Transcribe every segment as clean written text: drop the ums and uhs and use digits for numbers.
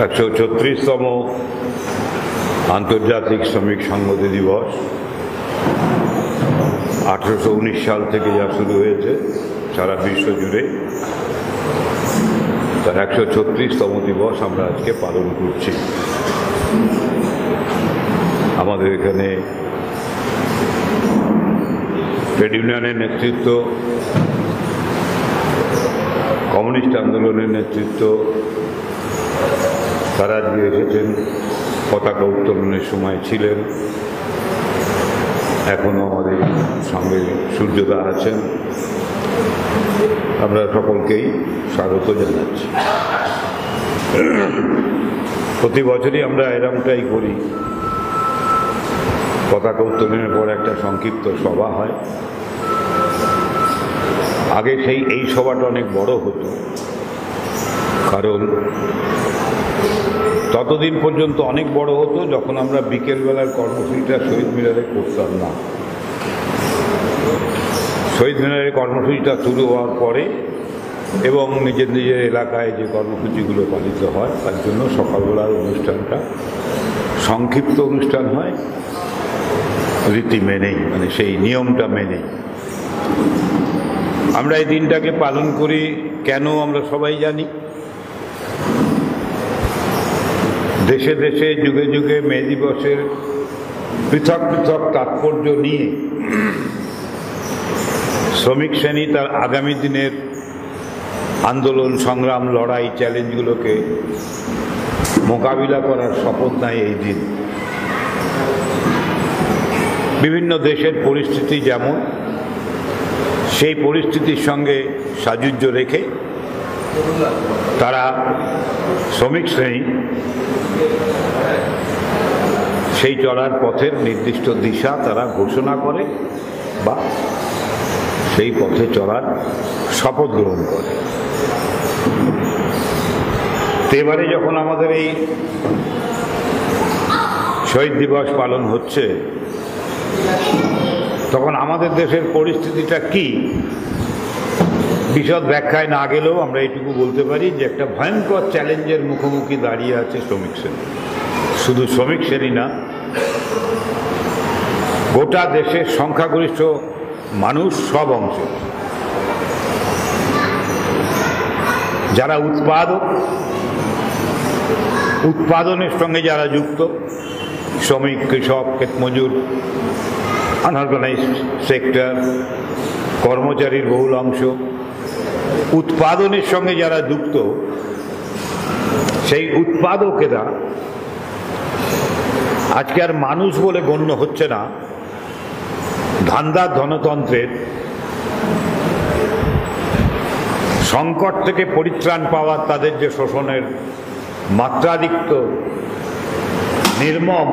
136তম আন্তর্জাতিক শ্রমিক সংহতি দিবস 1819 সাল থেকে যা শুরু হয়েছে সারা বিশ্ব জুড়ে, তার 136তম দিবস আমরা আজকে পালন করছি। আমাদের এখানে ট্রেড ইউনিয়নের নেতৃত্ব, কমিউনিস্ট আন্দোলনের নেতৃত্ব, তারা আজকে এসেছেন, পতাকা উত্তোলনের সময় ছিলেন, এখনো আমাদের সঙ্গে সূর্যদা আছেন। আমরা সকলকেই স্বাগত জানাচ্ছি। প্রতি বছরই আমরা এরকমটাই করি, পতাকা উত্তোলনের পর একটা সংক্ষিপ্ত সভা হয়। আগে এই সভাটা অনেক বড় হতো, কারণ ততদিন পর্যন্ত অনেক বড় হতো যখন আমরা বিকেলবেলার কর্মসূচিটা শহীদ মিনারে করতাম না। শহীদ মিনারের কর্মসূচিটা শুরু হওয়ার পরে এবং নিজের নিজের এলাকায় যে কর্মসূচিগুলো পালিত হয় তার জন্য সকালবেলার অনুষ্ঠানটা সংক্ষিপ্ত অনুষ্ঠান হয়, রীতি মেনেই, মানে সেই নিয়মটা মেনেই। আমরা এই দিনটাকে পালন করি কেন আমরা সবাই জানি। দেশে দেশে যুগে যুগে মে দিবসের পৃথক পৃথক তাৎপর্য নিয়ে শ্রমিক শ্রেণী তার আগামী দিনের আন্দোলন, সংগ্রাম, লড়াই, চ্যালেঞ্জগুলোকে মোকাবিলা করার শপথ নেয় এই দিন। বিভিন্ন দেশের পরিস্থিতি যেমন, সেই পরিস্থিতির সঙ্গে সাযুজ্য রেখে তারা শ্রমিক শ্রেণী সেই চলার পথের নির্দিষ্ট দিশা তারা ঘোষণা করে বা সেই পথে চলার শপথ গ্রহণ করে। এবারে যখন আমাদের এই শহীদ দিবস পালন হচ্ছে, তখন আমাদের দেশের পরিস্থিতিটা কি বিশদ ব্যাখ্যায় না গেলেও আমরা এইটুকু বলতে পারি যে একটা ভয়ঙ্কর চ্যালেঞ্জের মুখোমুখি দাঁড়িয়ে আছে শ্রমিক শ্রেণী। শুধু শ্রমিক শ্রেণী না, গোটা দেশের সংখ্যাগরিষ্ঠ মানুষ, সব অংশে, যারা উৎপাদনের সঙ্গে যারা যুক্ত, শ্রমিক, কৃষক, ক্ষেতমজুর, আনঅর্গানাইজড সেক্টর, কর্মচারীর বহুল অংশ, উৎপাদনের সঙ্গে যারা যুক্ত, সেই উৎপাদকেরা আজকে আর মানুষ বলে গণ্য হচ্ছে না। ধান্দার ধনতন্ত্রের সংকট থেকে পরিত্রাণ পাওয়ার তাদের যে শোষণের মাত্রাতিরিক্ত নির্মম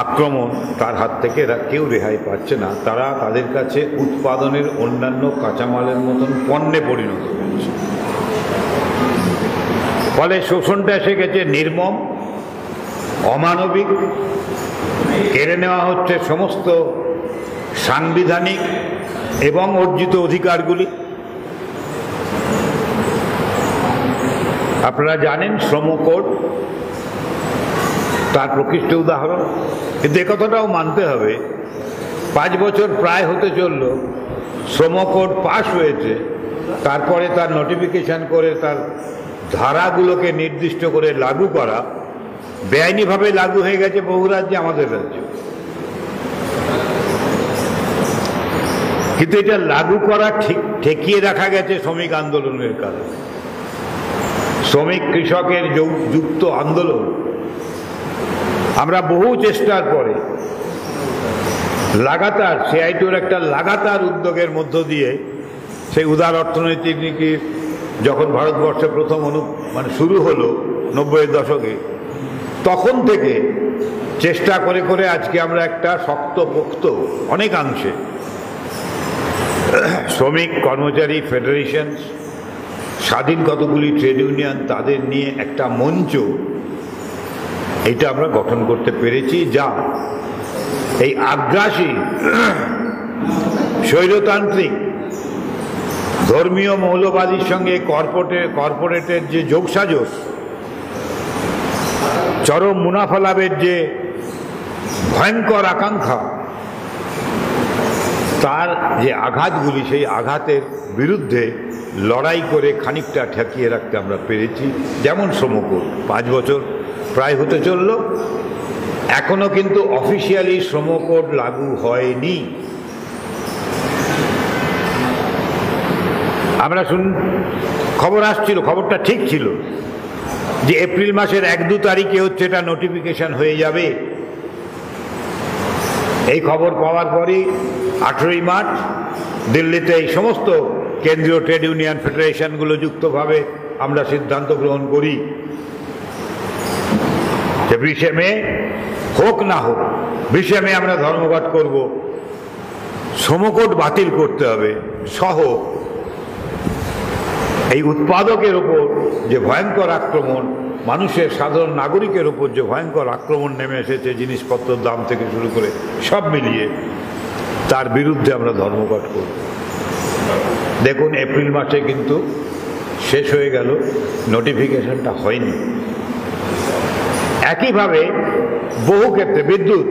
আক্রমণ, তার হাত থেকে এরা কেউ রেহাই পাচ্ছে না। তারা তাদের কাছে উৎপাদনের অন্যান্য কাঁচামালের মতন পণ্যে পরিণত হচ্ছে। ফলে শোষণটা এসে গেছে নির্মম, অমানবিক। কেড়ে নেওয়া হচ্ছে সমস্ত সাংবিধানিক এবং অর্জিত অধিকারগুলি। আপনারা জানেন শ্রম কোড তার প্রকৃষ্ট উদাহরণ। কিন্তু একথাটাও মানতে হবে, 5 বছর প্রায় হতে চলল শ্রম কোড পাশ হয়েছে, তারপরে তার নোটিফিকেশন করে তার ধারাগুলোকে নির্দিষ্ট করে লাগু করা বেআইনিভাবে লাগু হয়ে গেছে বহু রাজ্যে, আমাদের রাজ্যে। কিন্তু এটা লাগু করা ঠেকিয়ে রাখা গেছে শ্রমিক আন্দোলনের কারণে। শ্রমিক কৃষকের যুক্ত আন্দোলন আমরা বহু চেষ্টার পরে লাগাতার সিআইটির একটা লাগাতার উদ্যোগের মধ্য দিয়ে সেই উদার অর্থনৈতিক নীতি যখন ভারতবর্ষে প্রথম শুরু হলো 90-এর দশকে, তখন থেকে চেষ্টা করে করে আজকে আমরা একটা শক্তপোক্ত অনেকাংশে শ্রমিক কর্মচারী ফেডারেশন, স্বাধীন কতগুলি ট্রেড ইউনিয়ন, তাদের নিয়ে একটা মঞ্চ এটা আমরা গঠন করতে পেরেছি, যা এই আগ্রাসী স্বৈরতান্ত্রিক ধর্মীয় মৌলবাদীর সঙ্গে কর্পোরেটের যে যোগসাজশ, চরম মুনাফা লাভের যে ভয়ঙ্কর আকাঙ্ক্ষা, তার যে আঘাতগুলি, সেই আঘাতের বিরুদ্ধে লড়াই করে খানিকটা ঠেকিয়ে রাখতে আমরা পেরেছি। যেমন শ্রমকোড 5 বছর প্রায় হতে চলল, এখনো কিন্তু অফিসিয়ালি শ্রমকোড লাগু হয়নি। আমরা খবর আসছিল, খবরটা ঠিক ছিল যে এপ্রিল মাসের 1-2 তারিখে হচ্ছে এটা নোটিফিকেশন হয়ে যাবে। এই খবর পাওয়ার পরই 18ই মার্চ দিল্লিতে এই সমস্ত কেন্দ্রীয় ট্রেড ইউনিয়ন ফেডারেশনগুলো যুক্তভাবে আমরা সিদ্ধান্ত গ্রহণ করি যে 20শে মে হোক না হোক, 20শে মে আমরা ধর্মঘট করব, শ্রমকোড বাতিল করতে হবে, সহ এই উৎপাদকের ওপর যে ভয়ঙ্কর আক্রমণ, মানুষের সাধারণ নাগরিকের ওপর যে ভয়ঙ্কর আক্রমণ নেমে এসেছে, জিনিসপত্রের দাম থেকে শুরু করে সব মিলিয়ে, তার বিরুদ্ধে আমরা ধর্মঘট করব। দেখুন, এপ্রিল মাসে কিন্তু শেষ হয়ে গেল, নোটিফিকেশনটা হয়নি। একইভাবে বহু ক্ষেত্রে বিদ্যুৎ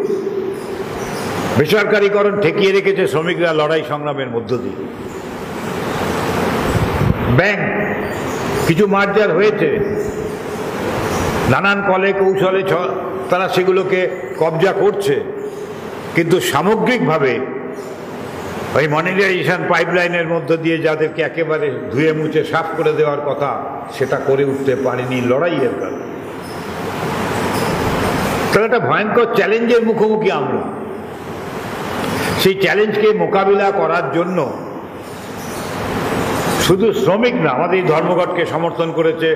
বেসরকারীকরণ ঠেকিয়ে রেখেছে শ্রমিকরা লড়াই সংগ্রামের মধ্য দিয়ে। ব্যাংক কিছু মার্জার হয়েছে, নানান কলে কৌশলে তারা সেগুলোকে কবজা করছে, কিন্তু সামগ্রিকভাবে ওই মনিটাইজেশন পাইপলাইনের মধ্য দিয়ে যাদেরকে একেবারে ধুয়ে মুছে সাফ করে দেওয়ার কথা, সেটা করে উঠতে পারেনি লড়াইয়ের কারণে। তাহলে একটা ভয়ঙ্কর চ্যালেঞ্জের মুখোমুখি আমরা। সেই চ্যালেঞ্জকে মোকাবিলা করার জন্য শুধু শ্রমিক না, আমাদের এই ধর্মঘটকে সমর্থন করেছে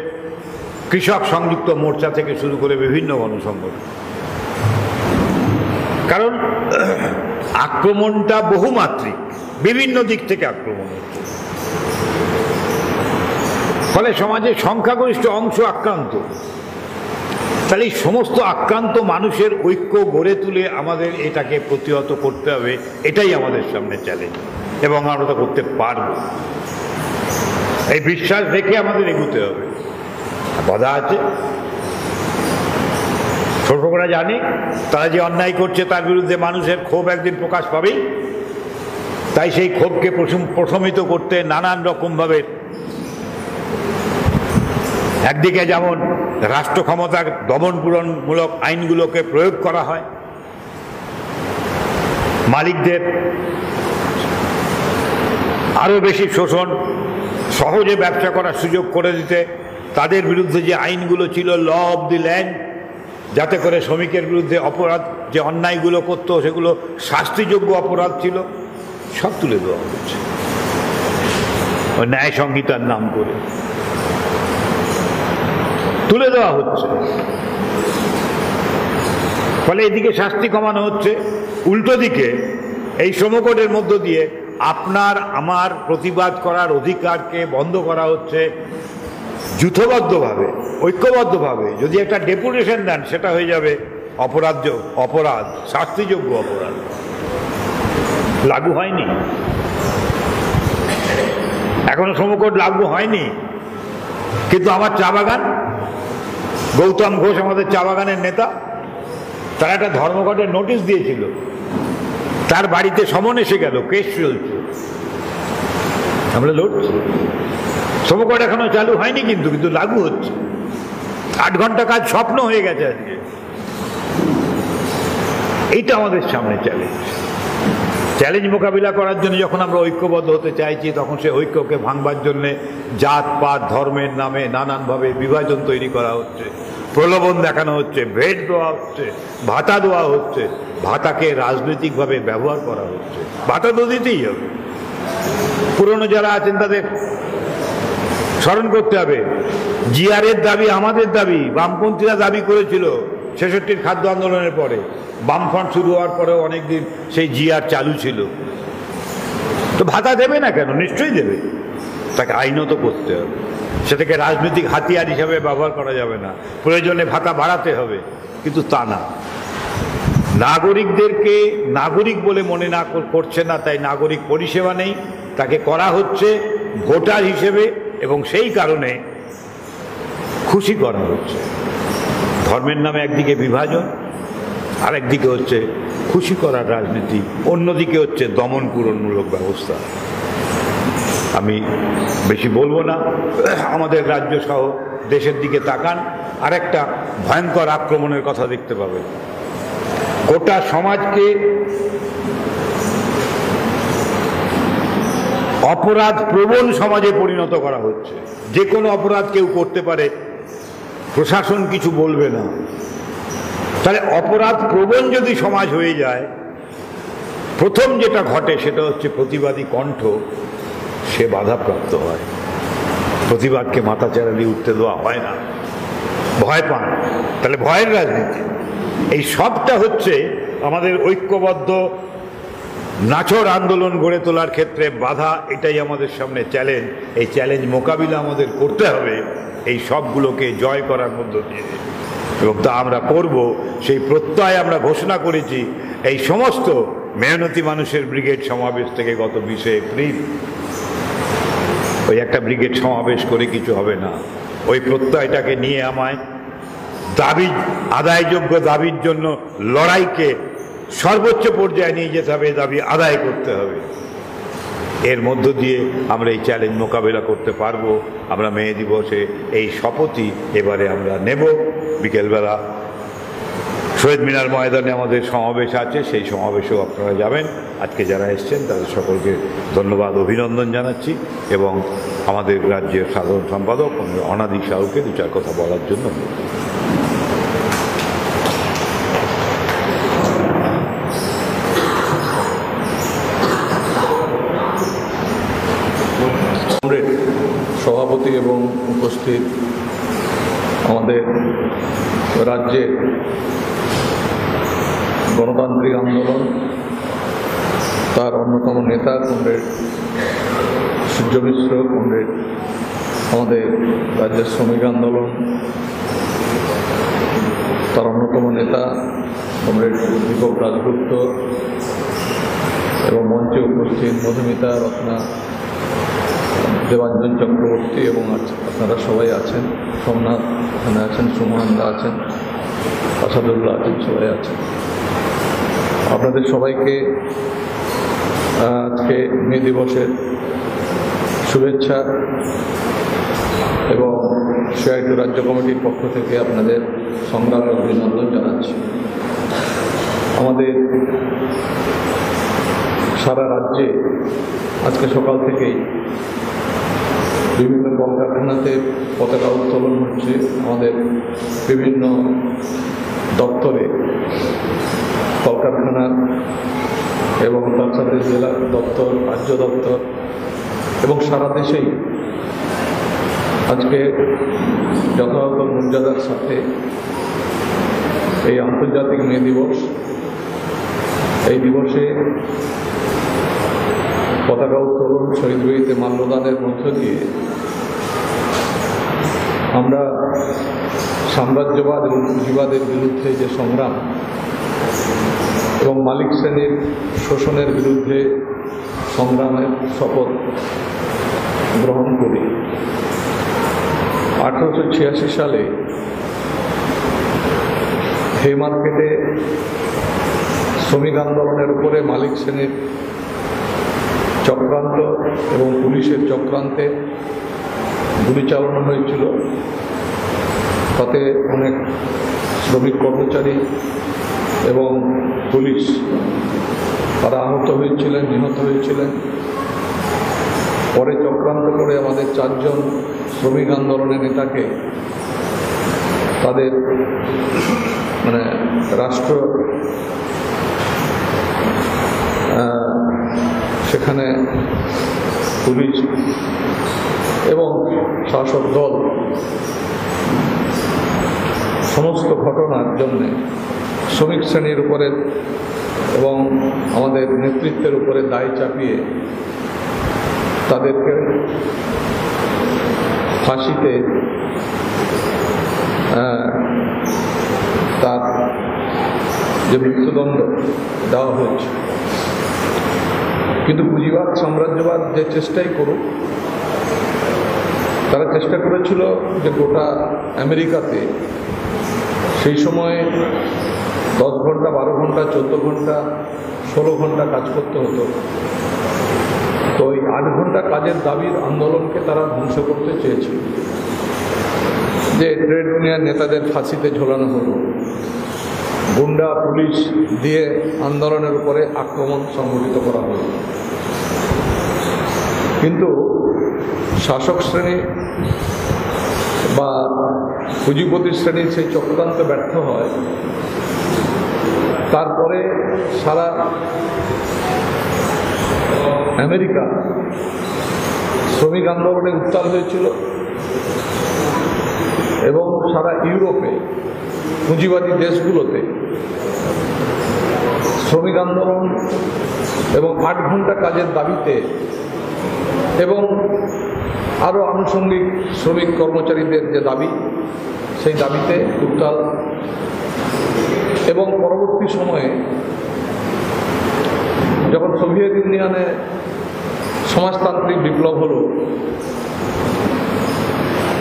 কৃষক সংযুক্ত মোর্চা থেকে শুরু করে বিভিন্ন গণসংগঠন। কারণ আক্রমণটা বহুমাত্রিক, বিভিন্ন দিক থেকে আক্রমণ হচ্ছে, ফলে সমাজের সংখ্যাগরিষ্ঠ অংশ আক্রান্ত। তাহলে এই সমস্ত আক্রান্ত মানুষের ঐক্য গড়ে তুলে আমাদের এটাকে প্রতিহত করতে হবে, এটাই আমাদের সামনে চ্যালেঞ্জ, এবং আমরা তো করতে পারব। এই বিশ্বাস রেখে আমাদের এগোতে হবে। বাধা আছে, ছোটরা জানে তারা যে অন্যায় করছে তার বিরুদ্ধে মানুষের ক্ষোভ একদিন প্রকাশ পাবেই। তাই সেই ক্ষোভকে প্রশমিত করতে নানান রকমভাবে, একদিকে যেমন রাষ্ট্র ক্ষমতার দমনপূরণমূলক আইনগুলোকে প্রয়োগ করা হয়, মালিকদের আরো বেশি শোষণ, সহজে ব্যবসা করার সুযোগ করে দিতে তাদের বিরুদ্ধে যে আইনগুলো ছিল, ল অব দি ল্যান্ড, যাতে করে শ্রমিকের বিরুদ্ধে অপরাধ যে অন্যায়গুলো করতো সেগুলো শাস্তিযোগ্য অপরাধ ছিল, সব তুলে দেওয়া হচ্ছে ওই ন্যায় সংহিতার নাম করে তুলে দেওয়া হচ্ছে। ফলে এদিকে শাস্তি কমানো হচ্ছে, উল্টো দিকে এই শ্রমকোডের মধ্য দিয়ে আপনার আমার প্রতিবাদ করার অধিকারকে বন্ধ করা হচ্ছে। যূথবদ্ধভাবে, ঐক্যবদ্ধভাবে যদি একটা ডেপুটেশন দেন, সেটা হয়ে যাবে অপরাধ, শাস্তিযোগ্য অপরাধ। লাগু হয়নি, এখনো শ্রমকোড লাগু হয়নি, কিন্তু আমার চা বাগান, গৌতম ঘোষ আমাদের চা বাগানের নেতা, তারা একটা ধর্মঘটের নোটিশ দিয়েছিল, তার বাড়িতে সমন এসে গেল, কেস চলছে, আমরা লড়ছি। শ্রমকোড এখনো চালু হয়নি, কিন্তু লাগু হচ্ছে। 8 ঘন্টা কাজ স্বপ্ন হয়ে গেছে আজকে। এইটা আমাদের সামনে চ্যালেঞ্জ মোকাবিলা করার জন্য যখন আমরা ঐক্যবদ্ধ হতে চাইছি, তখন সে ঐক্যকে ভাঙবার জন্য জাতপাত ধর্মের নামে নানানভাবে বিভাজন তৈরি করা হচ্ছে, প্রলোভন দেখানো হচ্ছে, ভেট দেওয়া হচ্ছে, ভাতা দেওয়া হচ্ছে, ভাতাকে রাজনৈতিকভাবে ব্যবহার করা হচ্ছে। ভাতা তো দিতেই হবে। পুরনো যারা আছেন তাদের স্মরণ করতে হবে, জিআরের দাবি আমাদের দাবি, বামপন্থীরা দাবি করেছিল 66-র খাদ্য আন্দোলনের পরে। বামফ্রন্ট শুরু হওয়ার পরেও অনেকদিন সেই জিআর চালু ছিল। তো ভাতা দেবে না কেন? নিশ্চয়ই দেবে। তাকে আইনত করতে হবে, সেটাকে রাজনৈতিক হাতিয়ার হিসাবে ব্যবহার করা যাবে না। প্রয়োজনে ভাতা বাড়াতে হবে, কিন্তু তা না। নাগরিকদেরকে নাগরিক বলে মনে না করছে না, তাই নাগরিক পরিষেবা নেই, তাকে করা হচ্ছে ভোটার হিসেবে, এবং সেই কারণে খুশি করা হচ্ছে। ধর্মের নামে একদিকে বিভাজন, আরেকদিকে হচ্ছে খুশি করার রাজনীতি, অন্যদিকে হচ্ছে দমন পূরণমূলক ব্যবস্থা। আমি বেশি বলবো না, আমাদের রাজ্য সহ দেশের দিকে তাকান, আরেকটা ভয়ঙ্কর আক্রমণের কথা দেখতে পাবেন। গোটা সমাজকে অপরাধ প্রবণ সমাজে পরিণত করা হচ্ছে। যে কোনো অপরাধ কেউ করতে পারে, প্রশাসন কিছু বলবে না। তাহলে অপরাধ প্রবণ যদি সমাজ হয়ে যায়, প্রথম যেটা ঘটে সেটা হচ্ছে প্রতিবাদী কণ্ঠ সে বাধাপ্রাপ্ত হয়। প্রতিবাদকে মাথাচাড়া দিয়ে উঠতে দেওয়া হয় না, ভয় পান। তাহলে ভয়ের রাজনীতি, এই সবটা হচ্ছে আমাদের ঐক্যবদ্ধ নাছোড় আন্দোলন গড়ে তোলার ক্ষেত্রে বাধা। এটাই আমাদের সামনে চ্যালেঞ্জ। এই চ্যালেঞ্জ মোকাবিলা আমাদের করতে হবে এই সবগুলোকে জয় করার মধ্য দিয়ে, এবং তা আমরা করব। সেই প্রত্যয় আমরা ঘোষণা করেছি এই সমস্ত মেহনতি মানুষের ব্রিগেড সমাবেশ থেকে গত 20 এপ্রিল। ওই একটা ব্রিগেড সমাবেশ করে কিছু হবে না। ওই প্রত্যয়টাকে নিয়ে আমায় দাবি, আদায়যোগ্য দাবির জন্য লড়াইকে সর্বোচ্চ পর্যায়ে নিয়ে যেতে হবে, দাবি আদায় করতে হবে। এর মধ্য দিয়ে আমরা এই চ্যালেঞ্জ মোকাবেলা করতে পারবো। আমরা মে দিবসে এই শপথই এবারে আমরা নেব। বিকেলবেলা শহীদ মিনার ময়দানে আমাদের সমাবেশ আছে, সেই সমাবেশেও আপনারা যাবেন। আজকে যারা এসছেন তাদের সকলকে ধন্যবাদ, অভিনন্দন জানাচ্ছি, এবং আমাদের রাজ্যের সাধারণ সম্পাদক অনাদি সাহুকে 2-4 কথা বলার জন্য। সভাপতি এবং উপস্থিত আমাদের রাজ্যের গণতান্ত্রিক আন্দোলন, তার অন্যতম নেতা কমরেড সূর্য মিশ্র, কমরেড আমাদের রাজ্যের শ্রমিক আন্দোলন, তার অন্যতম নেতা কমরেড দীপক দাশগুপ্ত, এবং মঞ্চে উপস্থিত মধুমিতা, রত্না, দেবাঞ্জন চক্রবর্তী, এবং আপনারা সবাই আছেন, সোমনাথ এখানে আছেন, সুমনন্দা আছেন, আসাদুল্লাহ আছেন, সবাই আছেন। আপনাদের সবাইকে আজকে মে দিবসের শুভেচ্ছা এবং সিআইটিইউ রাজ্য কমিটির পক্ষ থেকে আপনাদের সংগ্রামে অভিনন্দন জানাচ্ছি। আমাদের সারা রাজ্যে আজকে সকাল থেকেই বিভিন্ন কলকারখানাতে পতাকা উত্তোলন হচ্ছে। আমাদের বিভিন্ন দপ্তরে, কলকারখানা এবং তার সাথে জেলা দপ্তর, রাজ্য দপ্তর এবং সারা দেশেই আজকে যথাযথ মর্যাদার সাথে এই আন্তর্জাতিক মে দিবস, এই দিবসে পতাকা উত্তোলন, শহীদ বেদিতে মাল্যদানের মধ্য দিয়ে আমরা সাম্রাজ্যবাদ এবং পুঁজিবাদের বিরুদ্ধে যে সংগ্রাম এবং মালিক শ্রেণীর শোষণের বিরুদ্ধে সংগ্রামের শপথ গ্রহণ করি। 1886 সালে হেমার্কেটে শ্রমিক আন্দোলনের উপরে মালিক শ্রেণীর চক্রান্ত এবং পুলিশের চক্রান্তে গুলি চালানো হয়েছিল। তাতে অনেক শ্রমিক কর্মচারী এবং পুলিশ তারা আহত হয়েছিলেন, নিহত হয়েছিলেন। পরে চক্রান্ত করে আমাদের 4 জন শ্রমিক আন্দোলনের নেতাকে তাদের রাষ্ট্র সেখানে পুলিশ এবং শাসক দল সমস্ত ঘটনার জন্য শ্রমিক শ্রেণীর উপরে এবং আমাদের নেতৃত্বের উপরে দায় চাপিয়ে তাদেরকে ফাঁসিতে তার যে মৃত্যুদণ্ড দেওয়া হয়েছে। কিন্তু পুঁজিবাদ, সাম্রাজ্যবাদ যে চেষ্টাই করুক, তারা চেষ্টা করেছিল যে গোটা আমেরিকাতে সেই সময় 10 ঘন্টা, 12 ঘন্টা, 14 ঘন্টা, 16 ঘন্টা কাজ করতে হতো। তো ওই 8 ঘন্টা কাজের দাবির আন্দোলনকে তারা ধ্বংস করতে চেয়েছিল। যে ট্রেড ইউনিয়ন নেতাদের ফাঁসিতে ঝোলানো হলো, গুন্ডা পুলিশ দিয়ে আন্দোলনের উপরে আক্রমণ সংঘটিত করা হলো। কিন্তু শাসক শ্রেণী বা পুঁজিপতি শ্রেণীর সেই চক্রান্ত ব্যর্থ হয়। তারপরে সারা আমেরিকা শ্রমিক আন্দোলনে উত্তাল হয়েছিল এবং সারা ইউরোপে পুঁজিবাদী দেশগুলোতে শ্রমিক আন্দোলন এবং 8 ঘন্টা কাজের দাবিতে এবং আরও আনুষঙ্গিক শ্রমিক কর্মচারীদের যে দাবি, সেই দাবিতে উত্তাল। এবং পরবর্তী সময়ে যখন সোভিয়েত ইউনিয়নে সমাজতান্ত্রিক বিপ্লব হলো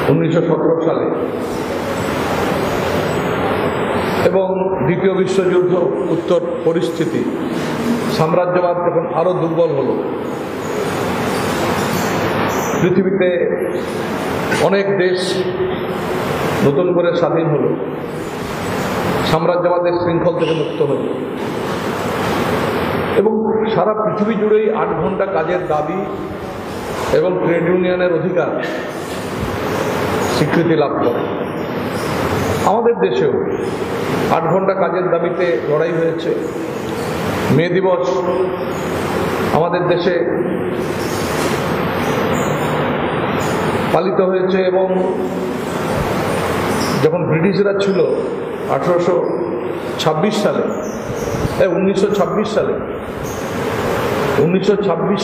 1917 সালে এবং দ্বিতীয় বিশ্বযুদ্ধ উত্তর পরিস্থিতি, সাম্রাজ্যবাদ যখন আরও দুর্বল হলো, পৃথিবীতে অনেক দেশ নতুন করে স্বাধীন হলো, সাম্রাজ্যবাদের শৃঙ্খল থেকে মুক্ত হল এবং সারা পৃথিবী জুড়েই 8 ঘন্টা কাজের দাবি এবং ট্রেড ইউনিয়নের অধিকার স্বীকৃতি লাভ করে। আমাদের দেশেও 8 ঘন্টা কাজের দাবিতে লড়াই হয়েছে। মে দিবস আমাদের দেশে পালিত হয়েছে এবং যখন ব্রিটিশরা ছিল 1926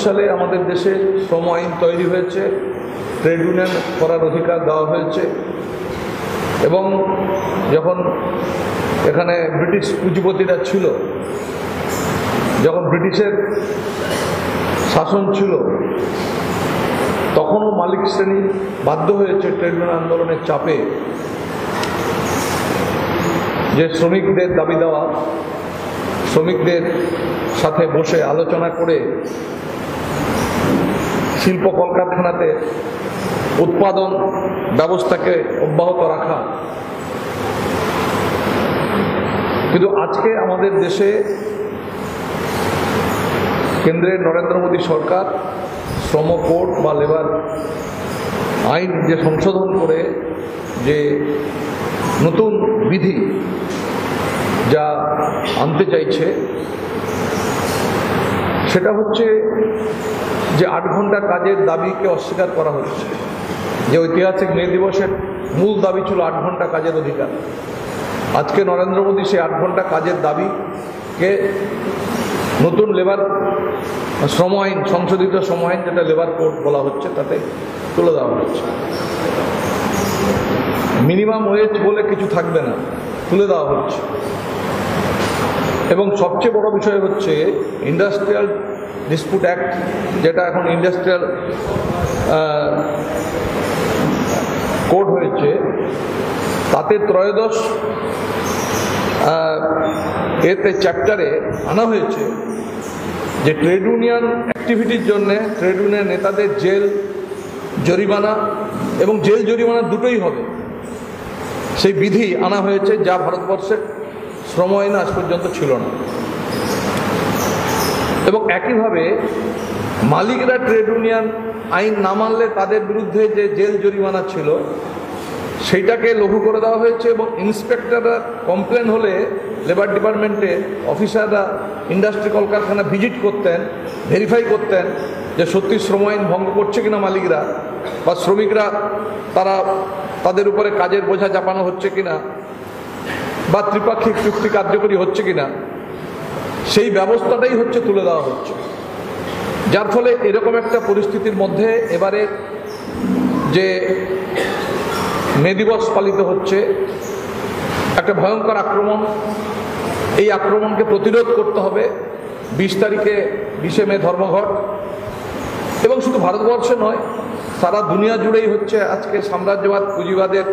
সালে আমাদের দেশে শ্রম আইন তৈরি হয়েছে, ট্রেড ইউনিয়ন করার অধিকার দেওয়া হয়েছে এবং যখন এখানে ব্রিটিশ পুঁজিপতিরা ছিল, যখন ব্রিটিশের শাসন ছিল, তখনও মালিক শ্রেণী বাধ্য হয়েছে ট্রেড ইউনিয়ন আন্দোলনের চাপে যে শ্রমিকদের দাবি দেওয়া, শ্রমিকদের সাথে বসে আলোচনা করে শিল্প কলকারখানাতে উৎপাদন ব্যবস্থাকে অব্যাহত রাখা। কিন্তু আজকে আমাদের দেশে কেন্দ্রের নরেন্দ্র মোদী সরকার শ্রম কোড বা লেবার আইন যে সংশোধন করে যে নতুন বিধি যা আনতে চাইছে, সেটা হচ্ছে যে 8 ঘন্টা কাজের দাবিকে অস্বীকার করা হচ্ছে। যে ঐতিহাসিক মে দিবসের মূল দাবি ছিল 8 ঘন্টা কাজের অধিকার। আজকে নরেন্দ্র মোদী সেই 8 ঘন্টা কাজের দাবিকে নতুন লেবার শ্রম আইন, সংশোধিত শ্রম আইন যেটা লেবার কোড বলা হচ্ছে, তাতে তুলে দেওয়া হচ্ছে। মিনিমাম ওয়েজ বলে কিছু থাকবে না, তুলে দেওয়া হচ্ছে। এবং সবচেয়ে বড় বিষয় হচ্ছে ইন্ডাস্ট্রিয়াল ডিসপিউট অ্যাক্ট, যেটা এখন ইন্ডাস্ট্রিয়াল কোড হয়েছে, তাতে 13 এতে চ্যাপ্টারে আনা হয়েছে যে ট্রেড ইউনিয়ন অ্যাক্টিভিটির জন্য ট্রেড ইউনিয়ন নেতাদের জেল, জরিমানা এবং জেল জরিমানা দুটোই হবে। সেই বিধি আনা হয়েছে, যা ভারতবর্ষের শ্রম আইন আজ পর্যন্ত ছিল না। এবং একইভাবে মালিকরা ট্রেড ইউনিয়ন আইন না মানলে তাদের বিরুদ্ধে যে জেল জরিমানা ছিল, সেইটাকে লঘু করে দেওয়া হয়েছে। এবং ইন্সপেক্টররা কমপ্লেন হলে লেবার ডিপার্টমেন্টে অফিসাররা ইন্ডাস্ট্রি কলকারখানা ভিজিট করতেন, ভেরিফাই করতেন যে সত্যি শ্রম আইন ভঙ্গ করছে কিনা মালিকরা বা শ্রমিকরা, তাদের উপরে কাজের বোঝা চাপানো হচ্ছে কিনা বা ত্রিপাক্ষিক চুক্তি কার্যকরী হচ্ছে কিনা, সেই ব্যবস্থাটাই হচ্ছে তুলে দেওয়া হচ্ছে। যার ফলে এরকম একটা পরিস্থিতির মধ্যে এবারে যে মে দিবস পালিত হচ্ছে, একটা ভয়ঙ্কর আক্রমণ, এই আক্রমণকে প্রতিরোধ করতে হবে। 20 তারিখে 20শে মে ধর্মঘট, এবং শুধু ভারতবর্ষে নয়, সারা দুনিয়া জুড়েই হচ্ছে আজকে সাম্রাজ্যবাদ পুঁজিবাদের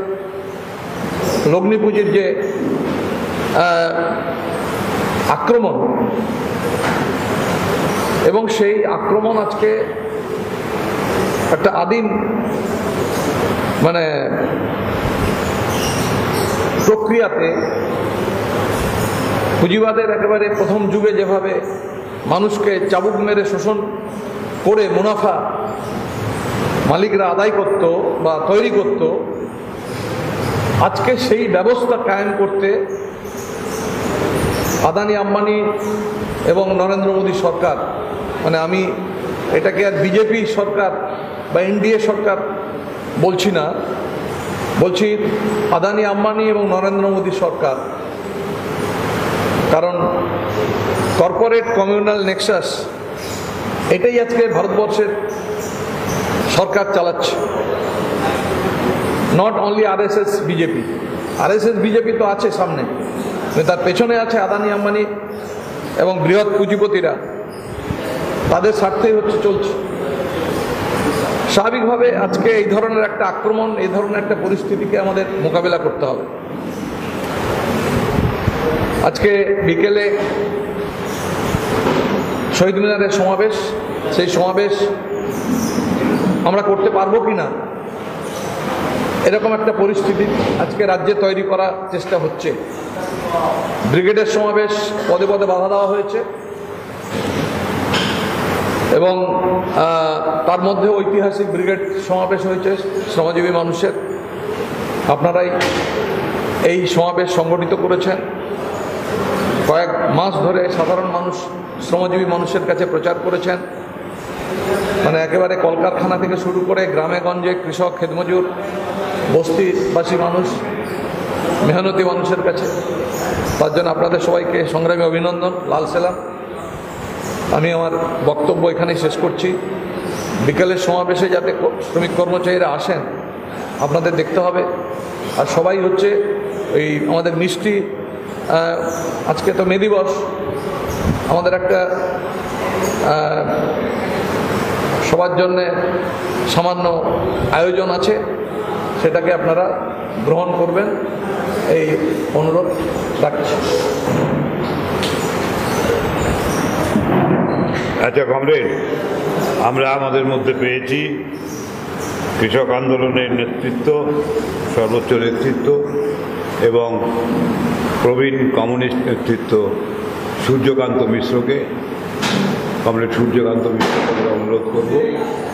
লগ্নি পুঁজির যে আক্রমণ, এবং সেই আক্রমণ আজকে একটা আদিম প্রক্রিয়াতে পুঁজিবাদের একেবারে প্রথম যুগে যেভাবে মানুষকে চাবুক মেরে শোষণ করে মুনাফা মালিকরা আদায় করত বা তৈরি করত, আজকে সেই ব্যবস্থা কায়েম করতে আদানি আম্বানি এবং নরেন্দ্র মোদী সরকার, আমি এটাকে আর বিজেপি সরকার বা এনডিএ সরকার বলছি না, বলছি আদানি আম্বানি এবং নরেন্দ্র মোদী সরকার। কারণ কর্পোরেট কমিউনাল নেক্সাস এটাই আজকে ভারতবর্ষের সরকার চালাচ্ছে। Not only RSS BJP, RSS BJP তো আছে সামনে, তার পেছনে আছে আদানি আম্বানি এবং বৃহৎ পুঁজিপতিরা, তাদের স্বার্থেই চলছে। স্বাভাবিকভাবে আজকে এই ধরনের একটা আক্রমণ, এই ধরনের একটা পরিস্থিতিকে আমাদের মোকাবেলা করতে হবে। আজকে বিকেলে শহীদ মিনারের সমাবেশ, সেই সমাবেশ আমরা করতে পারবো কিনা এরকম একটা পরিস্থিতি আজকে রাজ্যে তৈরি করার চেষ্টা হচ্ছে। ব্রিগেডের সমাবেশ পদে পদে বাধা দেওয়া হয়েছে এবং তার মধ্যে ঐতিহাসিক ব্রিগেড সমাবেশ হয়েছে শ্রমজীবী মানুষের। আপনারাই এই সমাবেশ সংগঠিত করেছেন। কয়েক মাস ধরে সাধারণ মানুষ, শ্রমজীবী মানুষের কাছে প্রচার করেছেন, একেবারে কলকারখানা থেকে শুরু করে গ্রামে গঞ্জে কৃষক, খেতমজুর, বস্তিবাসী মানুষ, মেহনতি মানুষের কাছে। তার জন্য আপনাদের সবাইকে সংগ্রামী অভিনন্দন, লাল সেলাম। আমি আমার বক্তব্য এখানেই শেষ করছি। বিকেলের সমাবেশে যাতে শ্রমিক কর্মচারীরা আসেন আপনাদের দেখতে হবে। আর সবাই এই আমাদের মিষ্টি, আজকে তো মে দিবস, আমাদের একটা সবার জন্যে সামান্য আয়োজন আছে, সেটাকে আপনারা গ্রহণ করবেন এই অনুরোধ রাখছি। আচ্ছা কমরেড, আমরা আমাদের মধ্যে পেয়েছি কৃষক আন্দোলনের নেতৃত্ব, সর্বোচ্চ নেতৃত্ব এবং প্রবীণ কমিউনিস্ট নেতৃত্ব সূর্যকান্ত মিশ্রকে। কমরেড সূর্যকান্ত মিশ্রকে আমরা অনুরোধ করব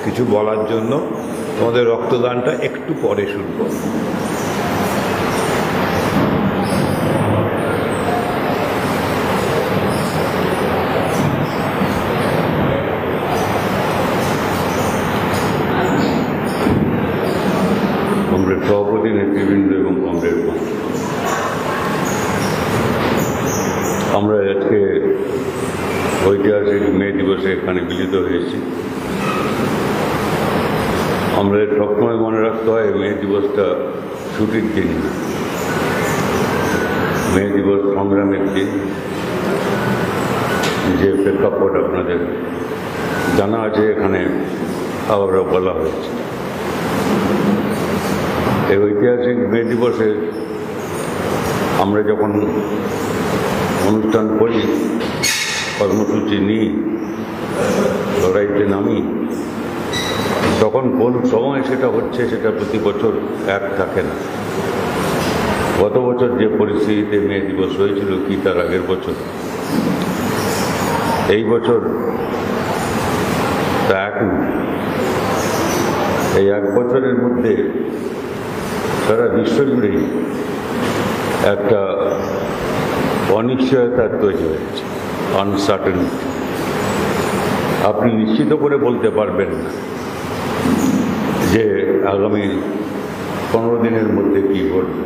কিছু বলার জন্য। তোমাদের রক্তদানটা একটু পরে শুরু করব। কমরেড সভাপতি, নেতৃবৃন্দ এবং কমরেড, আমরা আজকে ঐতিহাসিক মে দিবসে এখানে মিলিত হয়েছি। আমরা সবসময় মনে রাখতে হয় মে দিবসটা ছুটির দিন, মে দিবস সংগ্রামের দিন। যে প্রেক্ষাপট আপনাদের জানা আছে, এখানে আবার বলা হয়েছে। এই ঐতিহাসিক মে দিবসে আমরা যখন অনুষ্ঠান করি, কর্মসূচি নিই, লড়াইতে নামি, তখন কোন সময় সেটা হচ্ছে সেটা প্রতি বছর এক থাকে না। গত বছর যে পরিস্থিতিতে মে দিবস হয়েছিল কি তার আগের বছর, এই বছর তা এক না। এই এক বছরের মধ্যে সারা বিশ্বজুড়েই একটা অনিশ্চয়তা তৈরি হয়েছে, আনসার্টেনিটি। আপনি নিশ্চিত করে বলতে পারবেন না যে আগামী 15 দিনের মধ্যে কী ঘটবে,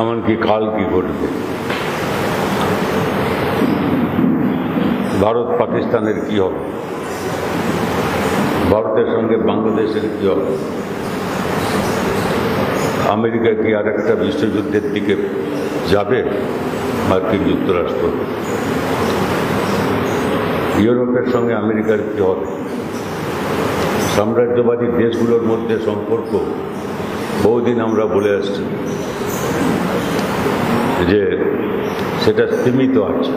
এমনকি কাল কী ঘটবে, ভারত পাকিস্তানের কী হবে, ভারতের সঙ্গে বাংলাদেশের কী হবে, আমেরিকা কি আর একটা বিশ্বযুদ্ধের দিকে যাবে, মার্কিন যুক্তরাষ্ট্র, ইউরোপের সঙ্গে আমেরিকার কী হবে, সাম্রাজ্যবাদী দেশগুলোর মধ্যে সম্পর্ক বহুদিন আমরা বলে আসছি যে সেটা সীমিত আছে,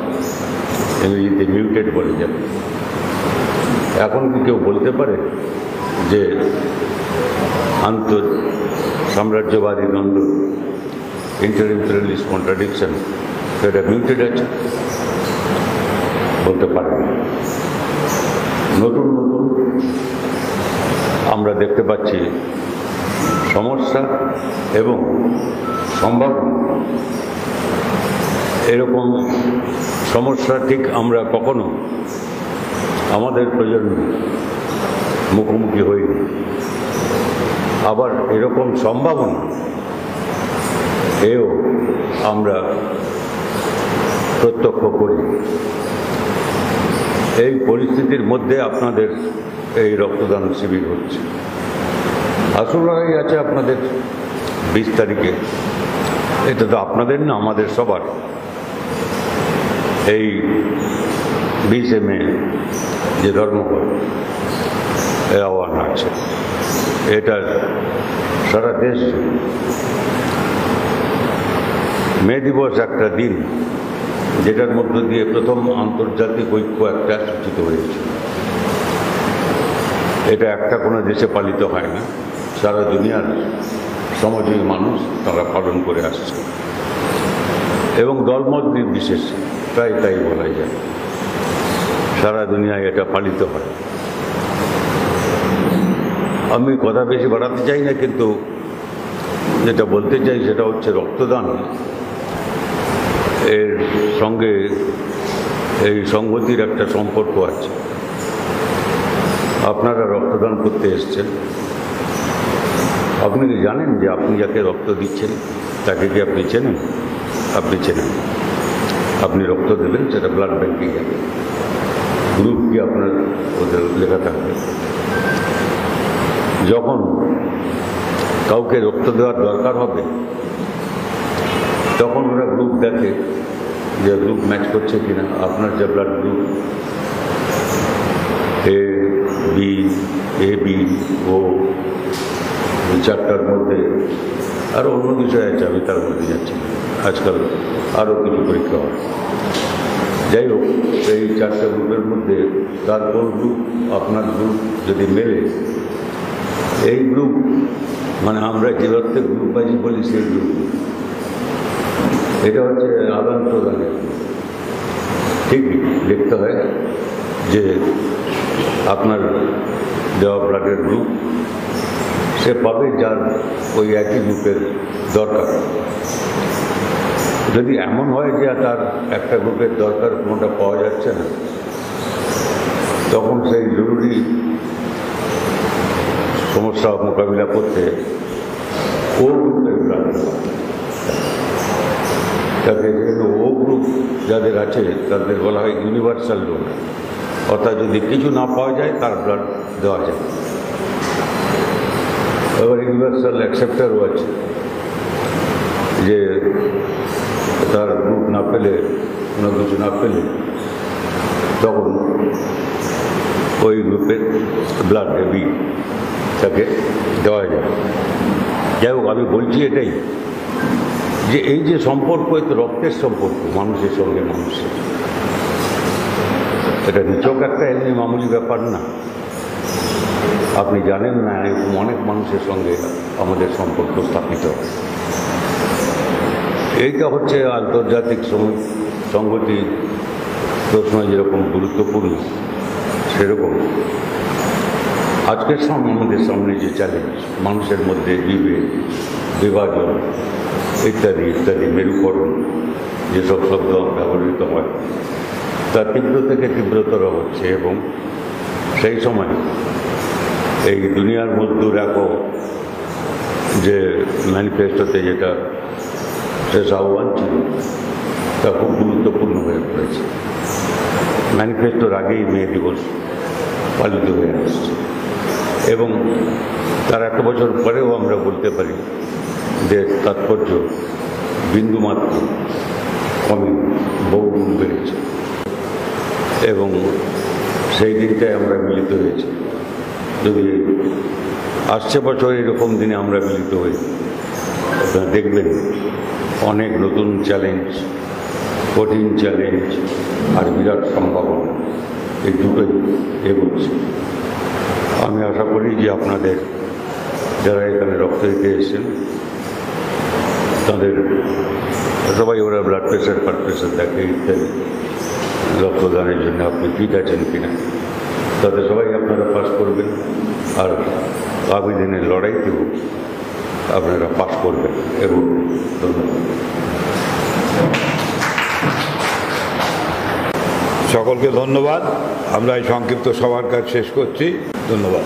ইংরেজিতে মিউটেড বলে যাবে। এখন কি কেউ বলতে পারে যে সাম্রাজ্যবাদী দ্বন্দ্ব, ইন্টার ইম্পেরিয়ালিস্ট কন্ট্রাডিকশন, সেটা মিউটেড আছে? বলতে পারে না। নতুন নতুন আমরা দেখতে পাচ্ছি সমস্যা এবং সম্ভাবনা। এরকম সমস্যা ঠিক আমরা কখনো আমাদের প্রজন্ম মুখোমুখি হইনি। আবার এরকম সম্ভাবনা এও আমরা প্রত্যক্ষ করি। এই পরিস্থিতির মধ্যে আপনাদের এই রক্তদান শিবির হচ্ছে। আসল লড়াই আছে আপনাদের 20 তারিখে। এটা তো আপনাদের না, আমাদের সবার। এই 20শে মে যে ধর্মঘট এর আহ্বান আছে, এটা সারা দেশ মে দিবস একটা দিন যেটার মধ্য দিয়ে প্রথম আন্তর্জাতিক ঐক্য একটা সূচিত হয়েছে। এটা একটা কোনো দেশে পালিত হয় না, সারা দুনিয়ার সমাজের মানুষ তারা পালন করে আসছে এবং দলমত নির্বিশেষে প্রায় তাই বলা যায় সারা দুনিয়ায় এটা পালিত হয়। আমি কথা বেশি বাড়াতে চাই না, কিন্তু যেটা বলতে চাই সেটা হচ্ছে রক্তদান এর সঙ্গে এই সংগতির একটা সম্পর্ক আছে। আপনারা রক্তদান করতে এসছেন, আপনি কি জানেন যে আপনি যাকে রক্ত দিচ্ছেন তাকে কি আপনি চেনেন? আপনি চেনেন। আপনি রক্ত দেবেন, সেটা ব্লাড ব্যাঙ্কে যাবে, গ্রুপ কি আপনার ওদের লেখা থাকবে। যখন কাউকে রক্ত দেওয়ার দরকার হবে তখন ওরা গ্রুপ দেখে যে গ্রুপ ম্যাচ করছে কিনা। আপনার যে ব্লাড গ্রুপ এ বি ও, চারটার মধ্যে আরও অন্য বিষয় আছে, আমি তার মধ্যে যাচ্ছি। আজকাল আরও কিছু পরীক্ষা হয়। যাই হোক, এই 4টে গ্রুপের মধ্যে তারপর গ্রুপ, আপনার গ্রুপ যদি মেলে, এই গ্রুপ মানে আমরা যে অর্থে গ্রুপবাজি বলি সেই গ্রুপ, এটা হচ্ছে আদান প্রদানের। ঠিকই দেখতে হয় যে আপনার দেওয়া ব্লাডের গ্রুপ সে পাবে যার ওই একই গ্রুপের দরকার। যদি এমন হয় যে তার একটা গ্রুপের দরকার, কোনোটা পাওয়া যাচ্ছে না, তখন সেই জরুরি সমস্যা মোকাবিলা করতে ও গ্রুপের ব্লাড তাকে, যেহেতু ও গ্রুপ যাদের আছে তাদের বলা হয় ইউনিভার্সাল ডোনার, অর্থাৎ যদি কিছু না পাওয়া যায় তার ব্লাড দেওয়া যায়। এবার ইউনিভার্সাল অ্যাকসেপ্টারও আছে, যে তার গ্রুপ না পেলে, কোনো কিছু না পেলে, তখন ওই গ্রুপের ব্লাড বি তাকে দেওয়া যায়। যাই হোক, আমি বলছি এটাই যে এই যে সম্পর্ক, এতে রক্তের সম্পর্ক মানুষের সঙ্গে মানুষের, এটা নিছক একটা এমনি মামুলি ব্যাপার না। আপনি জানেন না, এরকম অনেক মানুষের সঙ্গে আমাদের সম্পর্ক স্থাপিত হয়। এইটা হচ্ছে আন্তর্জাতিক সংগতি প্রশ্ন যেরকম গুরুত্বপূর্ণ, সেরকম আজকের আমাদের সামনে যে চ্যালেঞ্জ, মানুষের মধ্যে বিভেদ, বিভাজন ইত্যাদি ইত্যাদি, মেরুকরণ, যেসব শব্দ ব্যবহৃত হয়, তা তীব্র থেকে তীব্রতর হচ্ছে। এবং সেই সময় এই দুনিয়ার মজদুর একক যে ম্যানিফেস্টোতে যেটা শেষ আহ্বান ছিল, তা খুব গুরুত্বপূর্ণ হয়ে পড়েছে। ম্যানিফেস্টোর আগেই মে দিবস পালিত হয়ে আসছে এবং তার 1 বছর পরেও আমরা বলতে পারি যে তাৎপর্য বিন্দুমাত্র কমে, বহুগুণ বেড়েছে। এবং সেই দিনটায় আমরা মিলিত হয়েছি যদি আসছে বছর এরকম দিনে আমরা মিলিত হই, আপনারা দেখবেন অনেক নতুন চ্যালেঞ্জ, কঠিন চ্যালেঞ্জ আর বিরাট সম্ভাবনা, এই দুটোই এগোচ্ছে। আমি আশা করি যে আপনাদের যারা এখানে রক্ত দিতে এসেছেন তাদের সবাই ওরা ব্লাড প্রেশার দেখে ইত্যাদি, রক্তদানের জন্য আপনি ঠিক আছেন কিনা, তাতে সবাই আপনারা পাস করবেন। আর আগামী দিনের লড়াইতেও আপনারা পাস করবেন এবং ধন্যবাদ। সকলকে ধন্যবাদ। আমরা এই সংক্ষিপ্ত সভার কাজ শেষ করছি। ধন্যবাদ।